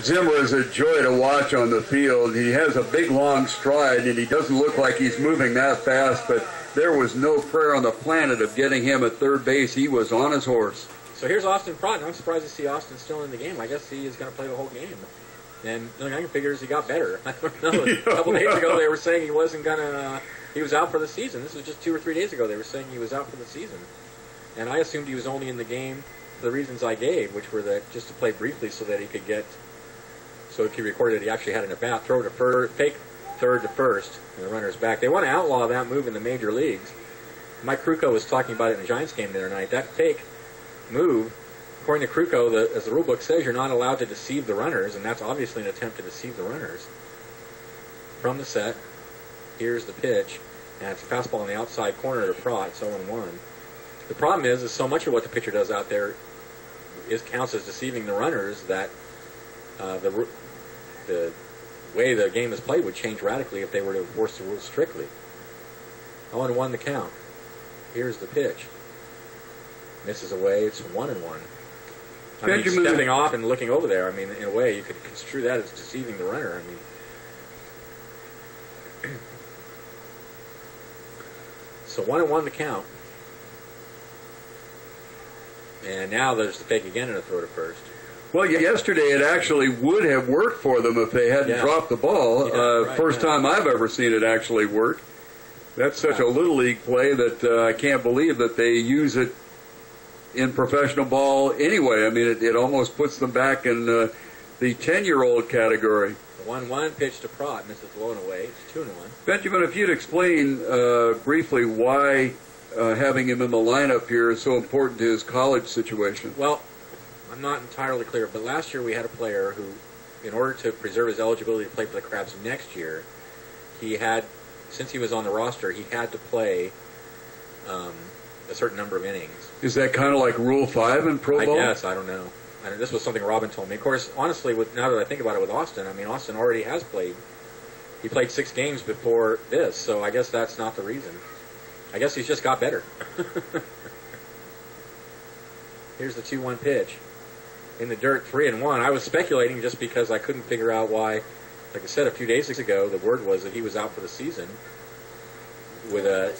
Zimmer is a joy to watch on the field. He has a big, long stride, and he doesn't look like he's moving that fast, but there was no prayer on the planet of getting him at third base. He was on his horse. So here's Austin Prott. I'm surprised to see Austin still in the game. I guess he is going to play the whole game. And the only thing I can figure is he got better. I don't know. A couple days ago they were saying he wasn't going to, he was out for the season. This was just 2 or 3 days ago they were saying he was out for the season. And I assumed he was only in the game for the reasons I gave, which were that just to play briefly so that he could get, so he recorded that he actually had an at-bat, throw to first, fake third to first, and the runner's back. They want to outlaw that move in the major leagues. Mike Krukow was talking about it in the Giants game the other night. That fake move, according to Krukow, as the rule book says, you're not allowed to deceive the runners, and that's obviously an attempt to deceive the runners. From the set, here's the pitch, and it's a fastball on the outside corner to Prott. It's 0-1. The problem is so much of what the pitcher does out there counts as deceiving the runners that the way the game is played would change radically if they were to enforce the rules strictly. 0-1 the count. Here's the pitch. Misses away. It's 1-1. I mean, stepping off and looking over there, I mean, in a way, you could construe that as deceiving the runner. I mean, so 1-1 the count. And now there's the fake again and a throw to first. Well, yesterday it actually would have worked for them if they hadn't dropped the ball. First time I've ever seen it actually work. That's such a little league play that I can't believe that they use it in professional ball anyway. I mean, it almost puts them back in the 10-year-old category. The 1-1 pitch to Prott, misses low and away. It's 2-1. Benjamin, if you'd explain briefly why having him in the lineup here is so important to his college situation. Well, I'm not entirely clear, but last year we had a player who, in order to preserve his eligibility to play for the Crabs next year, he had, since he was on the roster, he had to play a certain number of innings. Is that kind of like Rule 5 in pro ball? I guess. I don't know. And this was something Robin told me. Of course, honestly, now that I think about it with Austin, I mean, Austin already has played. He played 6 games before this, so I guess that's not the reason. I guess he's just got better. Here's the 2-1 pitch. In the dirt, 3-1. I was speculating just because I couldn't figure out why. Like I said a few days ago, the word was that he was out for the season with a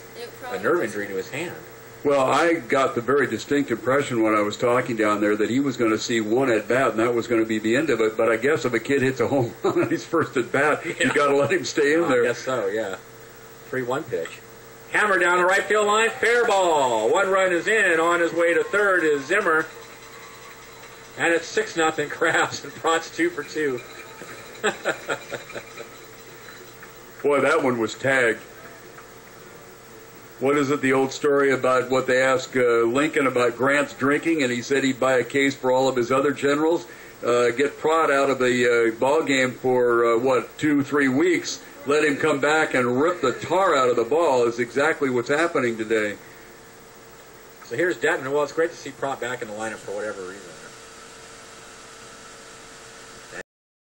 nerve injury to his hand. Well, I got the very distinct impression when I was talking down there that he was going to see one at-bat, and that was going to be the end of it. But I guess if a kid hits a home run on his first at-bat, you got to let him stay in there. I guess so, yeah. 3-1 pitch. Hammer down the right field line, fair ball. 1 run is in. On his way to third is Zimmer. And it's 6-0 Crabs, and Prott's 2 for 2. Boy, that one was tagged. What is it, the old story about what they asked Lincoln about Grant's drinking, and he said he'd buy a case for all of his other generals, get Prott out of the ball game for, 2-3 weeks, let him come back and rip the tar out of the ball is exactly what's happening today. So here's Detman. Well, it's great to see Prott back in the lineup for whatever reason.